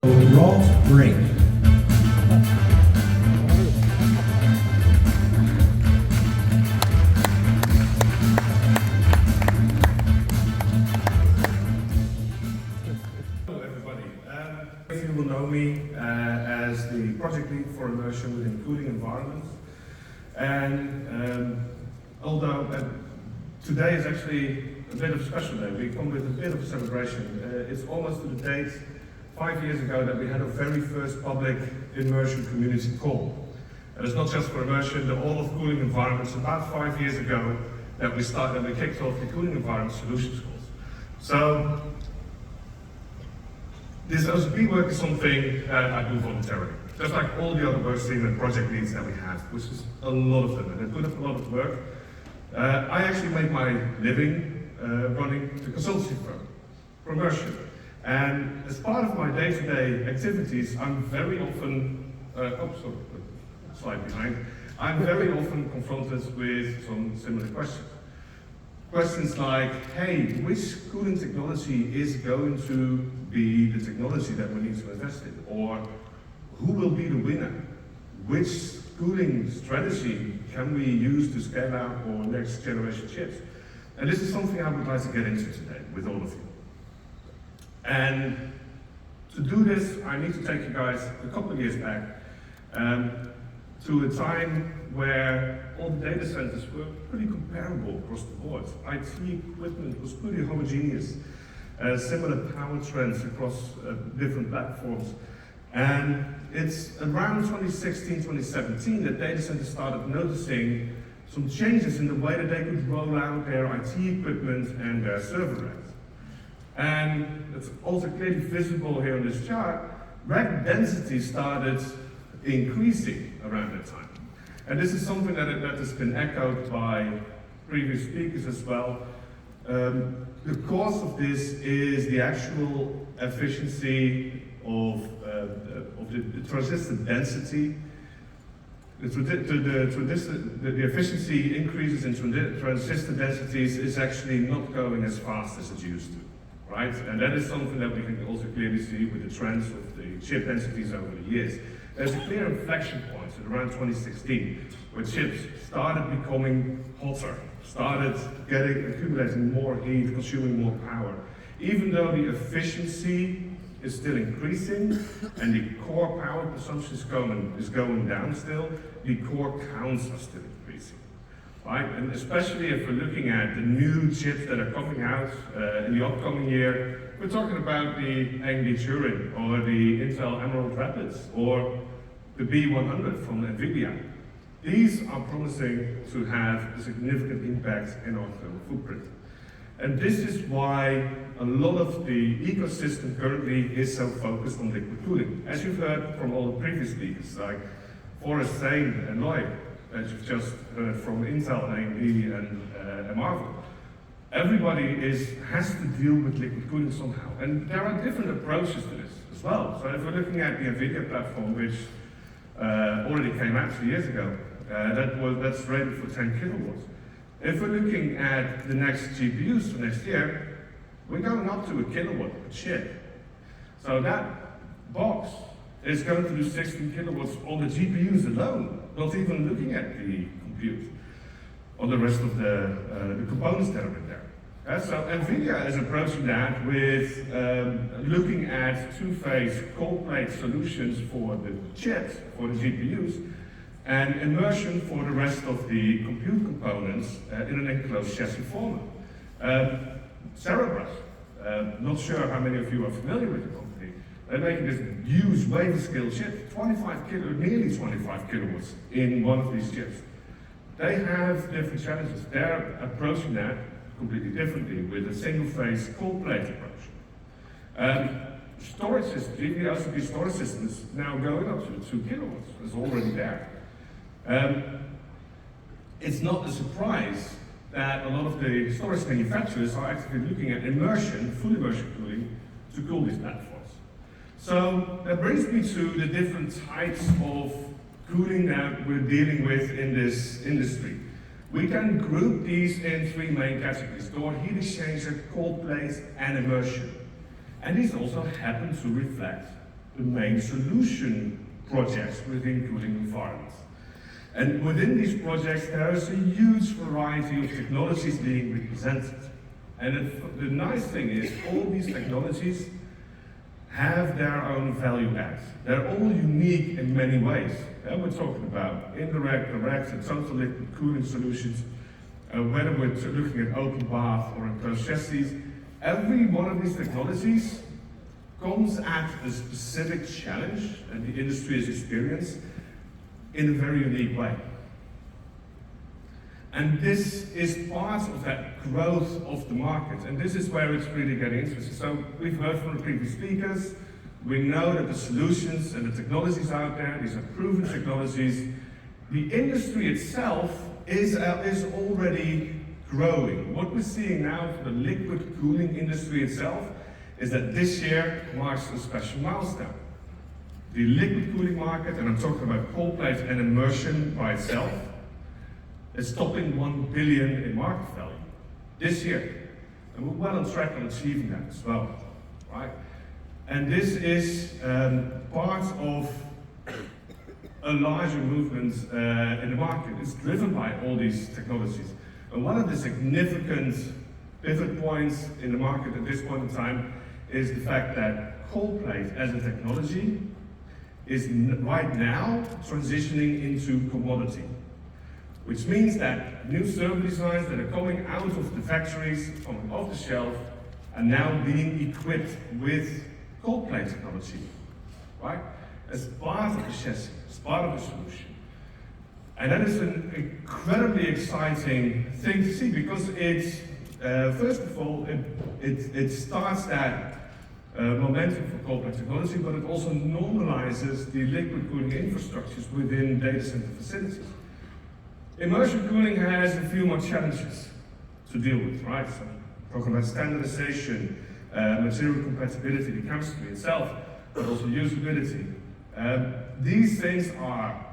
Rolf Brink. Hello everybody. You will know me as the project lead for immersion within cooling environments. And although today is actually a bit of a special day, we come with a bit of a celebration. It's almost to the date 5 years ago that we had our very first public immersion community call. And it's not just for immersion, the all of cooling environments. About 5 years ago that we kicked off the cooling environment solutions course. So this OCP work is something that I do voluntarily. Just like all the other work stream and project leads that we have, which is a lot of them, and they put up a lot of work. I actually make my living running the consultancy firm, Brink-Promersion. And as part of my day-to-day activities, I'm very often, slide behind, I'm very often confronted with some similar questions. Questions like, hey, which cooling technology is going to be the technology that we need to invest in? Or who will be the winner? Which cooling strategy can we use to scale out our next generation chips? And this is something I would like to get into today with all of you. And to do this, I need to take you guys a couple of years back to a time where all the data centers were pretty comparable across the board. IT equipment was pretty homogeneous, similar power trends across different platforms. And it's around 2016, 2017 that data centers started noticing some changes in the way that they could roll out their IT equipment and their server racks. And it's also clearly visible here on this chart, rack density started increasing around that time. And this is something that has been echoed by previous speakers as well. The cause of this is the actual efficiency of the transistor density. The efficiency increases in transistor densities is actually not going as fast as it used to, right? And that is something that we can also clearly see with the trends of the chip densities over the years. There's a clear inflection point at around 2016 where chips started becoming hotter, started accumulating more heat, consuming more power. Even though the efficiency is still increasing and the core power consumption is going down still, the core counts are still increasing, right? And especially if we're looking at the new chips that are coming out in the upcoming year, we're talking about the AMD Turin or the Intel Emerald Rapids or the B100 from NVIDIA. These are promising to have a significant impact in our thermal footprint. And this is why a lot of the ecosystem currently is so focused on liquid cooling. As you've heard from all the previous speakers, like Forrest, Zane, and Lloyd, as you've just heard from Intel, AMD, and Marvel. Everybody has to deal with liquid cooling somehow. And there are different approaches to this as well. So if we're looking at the NVIDIA platform, which already came out 2 years ago, that's rated for 10 kilowatts. If we're looking at the next GPUs for next year, we're going up to 1 kilowatt per chip. So that box is going to do 16 kilowatts on the GPUs alone, not even looking at the compute or the rest of the components that are in there. So NVIDIA is approaching that with looking at two-phase cold plate solutions for the chips, for the GPUs, and immersion for the rest of the compute components in an enclosed chassis format. Cerebras, not sure how many of you are familiar with the company. They're making this huge wafer scale chip, nearly 25 kilowatts in one of these chips. They have different challenges. They're approaching that completely differently with a single phase cold plate approach. Storage systems, even the OCP storage system is now going up to 2 kilowatts. It's already there. It's not a surprise that a lot of the storage manufacturers are actively looking at immersion, full immersion cooling, to cool these platforms. So that brings me to the different types of cooling that we're dealing with in this industry. We can group these in 3 main categories: door heat exchanger, cold plate, and immersion. And these also happen to reflect the main solution projects within cooling environments. And within these projects, there is a huge variety of technologies being represented. And the nice thing is, all these technologies have their own value add. They're all unique in many ways. And we're talking about indirect, direct, and total liquid cooling solutions, whether we're looking at open bath or enclosed chassis. Every one of these technologies comes at a specific challenge that the industry has experienced in a very unique way. And this is part of that growth of the market, and this is where it's really getting interesting. So we've heard from the previous speakers, we know that the solutions and the technologies out there, these are proven technologies. The industry itself is already growing. What we're seeing now for the liquid cooling industry itself is that this year marks a special milestone. The liquid cooling market, and I'm talking about cold plate and immersion by itself, is topping 1 billion in market value this year. And we're well on track on achieving that as well, right? And this is part of a larger movement in the market. It's driven by all these technologies. And one of the significant pivot points in the market at this point in time is the fact that cold plate as a technology is right now transitioning into commodity, which means that new server designs that are coming out of the factories, coming off the shelf, are now being equipped with cold plate technology, right? As part of the chassis, as part of the solution. And that is an incredibly exciting thing to see, because it's, first of all, it starts that momentum for cold plate technology, but it also normalizes the liquid cooling infrastructures within data center facilities. Immersion cooling has a few more challenges to deal with, right? So, talking about standardization, material compatibility, the chemistry itself, but also usability. These things are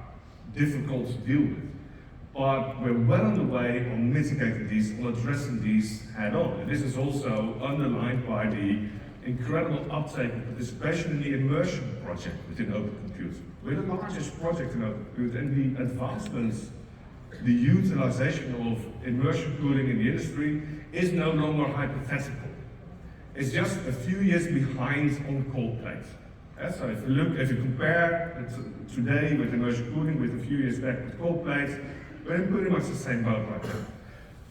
difficult to deal with, but we're well on the way on mitigating these, on addressing these head on. And this is also underlined by the incredible uptake and participation in the immersion project within Open Compute. We're the largest project in Open Compute, and the advancements, the utilization of immersion cooling in the industry is no longer hypothetical. It's just a few years behind on cold plate. So if you compare today with immersion cooling with a few years back with cold plate, we're in pretty much the same boat right now.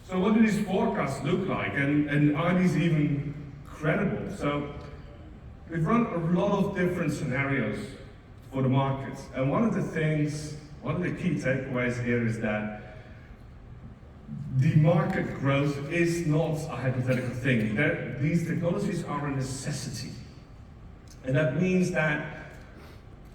So what do these forecasts look like, and are these even credible? So we've run a lot of different scenarios for the market, and one of the key takeaways here is that the market growth is not a hypothetical thing. These technologies are a necessity. And that means that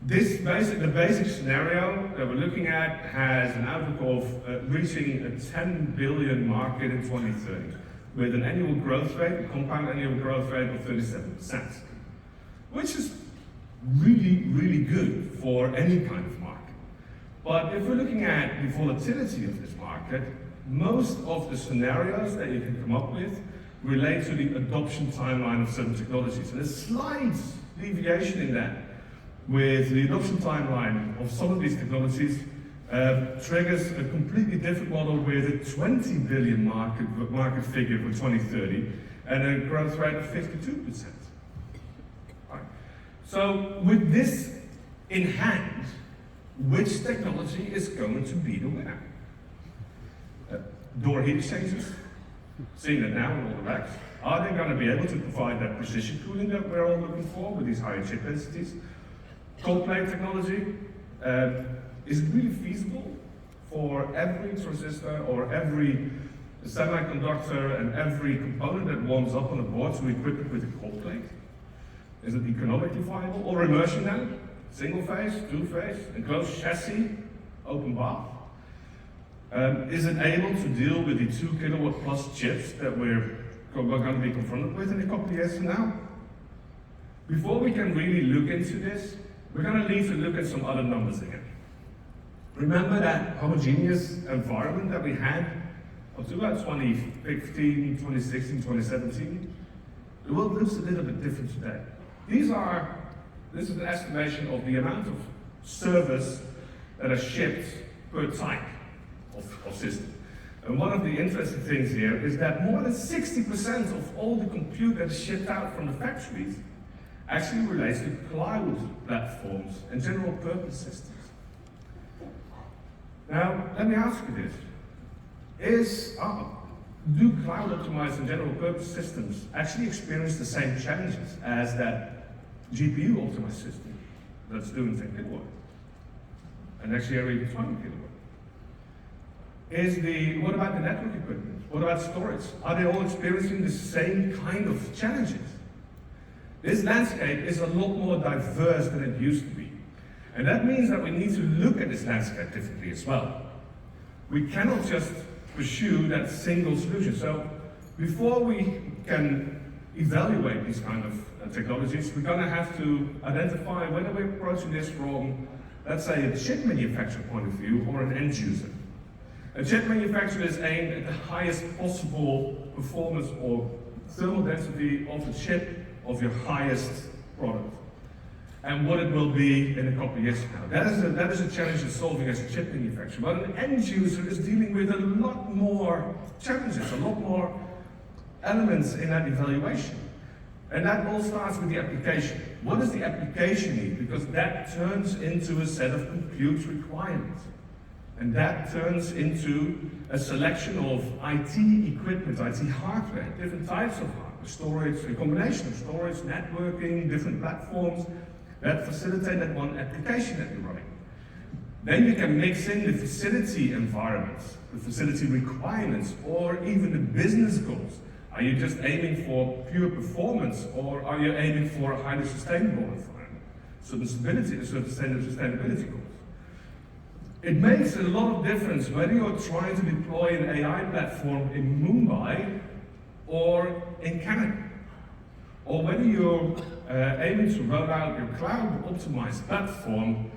the basic scenario that we're looking at has an outlook of reaching a 10 billion market in 2030, with an annual growth rate, a compound annual growth rate of 37%, which is really, really good for any kind of market. But if we're looking at the volatility of this market, most of the scenarios that you can come up with relate to the adoption timeline of certain technologies. And a slight deviation in that, with the adoption timeline of some of these technologies, triggers a completely different model with a 20 billion market figure for 2030 and a growth rate of 52%. Right. So with this in hand, which technology is going to be the winner? Door heat exchangers, seeing it now in all the racks. Are they going to be able to provide that precision cooling that we're all looking for with these higher chip densities? Cold plate technology, is it really feasible for every transistor or every semiconductor and every component that warms up on a board to equip it with a cold plate? Is it economically viable? Or immersion then? Single phase, two phase, enclosed chassis, open bath? Is it able to deal with the 2 kilowatt plus chips that we're going to be confronted with in a couple of years from now? Before we can really look into this, we're going to need to look at some other numbers again. Remember that homogeneous environment that we had up to about 2015, 2016, 2017? The world looks a little bit different today. This This is an estimation of the amount of servers that are shipped per type of system. And one of the interesting things here is that more than 60% of all the compute that is shipped out from the factories actually relates to cloud platforms and general purpose systems. Now, let me ask you this. Do cloud optimized and general purpose systems actually experience the same challenges as that GPU optimized system that's doing 10 kilowatt? And actually even 20 kilowatt. What about the network equipment? What about storage? Are they all experiencing the same kind of challenges? This landscape is a lot more diverse than it used to be. And that means that we need to look at this landscape differently as well. We cannot just pursue that single solution. So before we can evaluate these kind of technologies, we're going to have to identify whether we're approaching this from, let's say, a chip manufacturer point of view or an end user. A chip manufacturer is aimed at the highest possible performance or thermal density of the chip of your highest product, and what it will be in a couple of years from now. That is a challenge it's solving as a chip manufacturer. But an end user is dealing with a lot more challenges, a lot more elements in that evaluation. And that all starts with the application. What does the application need? Because that turns into a set of compute requirements. And that turns into a selection of IT equipment, IT hardware, different types of hardware, storage, a combination of storage, networking, different platforms that facilitate that one application that you're running. Then you can mix in the facility environments, the facility requirements, or even the business goals. Are you just aiming for pure performance, or are you aiming for a highly sustainable environment? So the sustainability goals. It makes a lot of difference whether you're trying to deploy an AI platform in Mumbai or in Canada, or whether you're aiming to roll out your cloud-optimized platform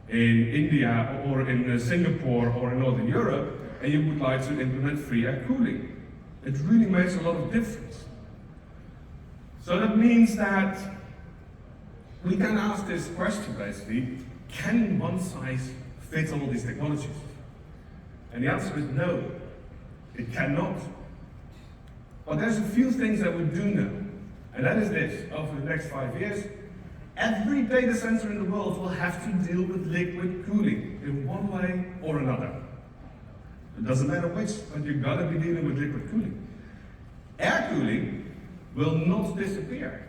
in India or in Singapore or in Northern Europe, and you would like to implement free air cooling. It really makes a lot of difference. So that means that we can ask this question basically, can one size fit all these technologies? And the answer is no, it cannot. But there's a few things that we do know. And that is this: over the next 5 years, every data center in the world will have to deal with liquid cooling in one way or another. It doesn't matter which, but you've got to be dealing with liquid cooling. Air cooling will not disappear.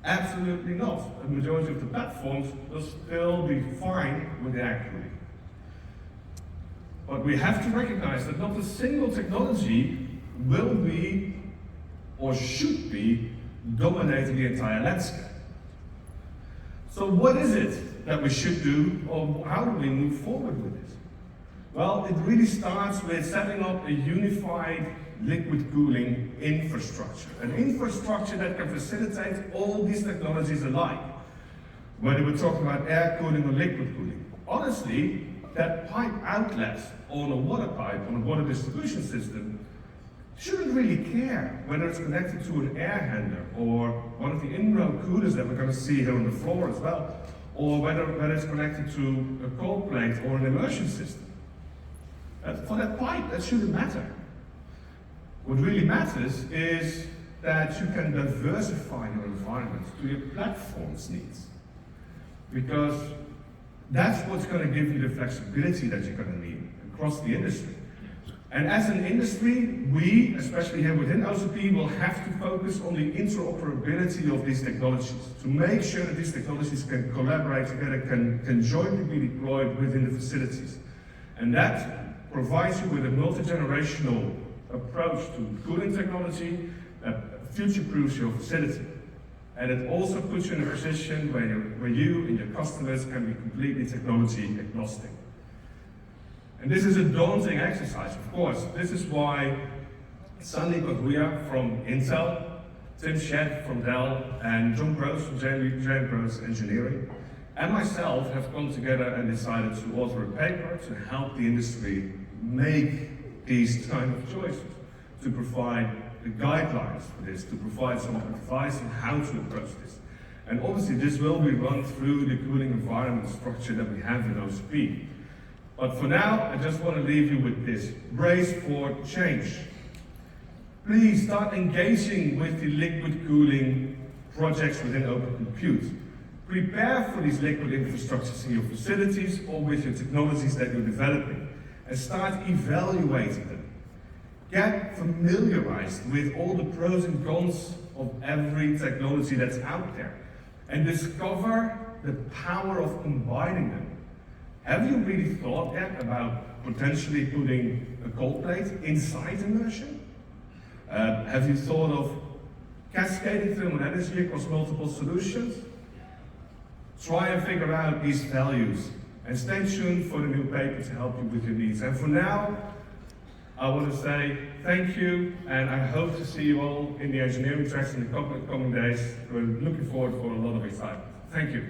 Absolutely not. The majority of the platforms will still be fine with air cooling. But we have to recognize that not a single technology will be or should be dominating the entire landscape. So what is it that we should do, or how do we move forward with this? Well, it really starts with setting up a unified liquid cooling infrastructure. An infrastructure that can facilitate all these technologies alike. Whether we're talking about air cooling or liquid cooling. Honestly, that pipe outlet on a water pipe, on a water distribution system, shouldn't really care whether it's connected to an air handler or one of the in-row coolers that we're going to see here on the floor as well, or whether it's connected to a cold plate or an immersion system. For that pipe, that shouldn't matter. What really matters is that you can diversify your environment to your platform's needs. Because that's what's going to give you the flexibility that you're going to need across the industry. And as an industry, we, especially here within OCP, will have to focus on the interoperability of these technologies to make sure that these technologies can collaborate together, can jointly be deployed within the facilities. And that provides you with a multi-generational approach to cooling technology that future-proofs your facility. And it also puts you in a position where you and your customers can be completely technology agnostic. And this is a daunting exercise, of course. This is why Sandeep Ahuja from Intel, Tim Shedd from Dell, and John Gross from J&M Gross Engineering, and myself have come together and decided to author a paper to help the industry make these kind of choices, to provide the guidelines for this, to provide some advice on how to approach this. And obviously this will be run through the cooling environment structure that we have in OCP. But for now, I just want to leave you with this. Brace for change. Please start engaging with the liquid cooling projects within Open Compute. Prepare for these liquid infrastructures in your facilities or with your technologies that you're developing, and start evaluating them. Get familiarized with all the pros and cons of every technology that's out there, and discover the power of combining them. Have you really thought yet about potentially putting a cold plate inside immersion? Have you thought of cascading thermal energy across multiple solutions? Try and figure out these values, and stay tuned for the new paper to help you with your needs. And for now, I want to say thank you, and I hope to see you all in the engineering tracks in the coming days. We're looking forward for a lot of excitement. Thank you.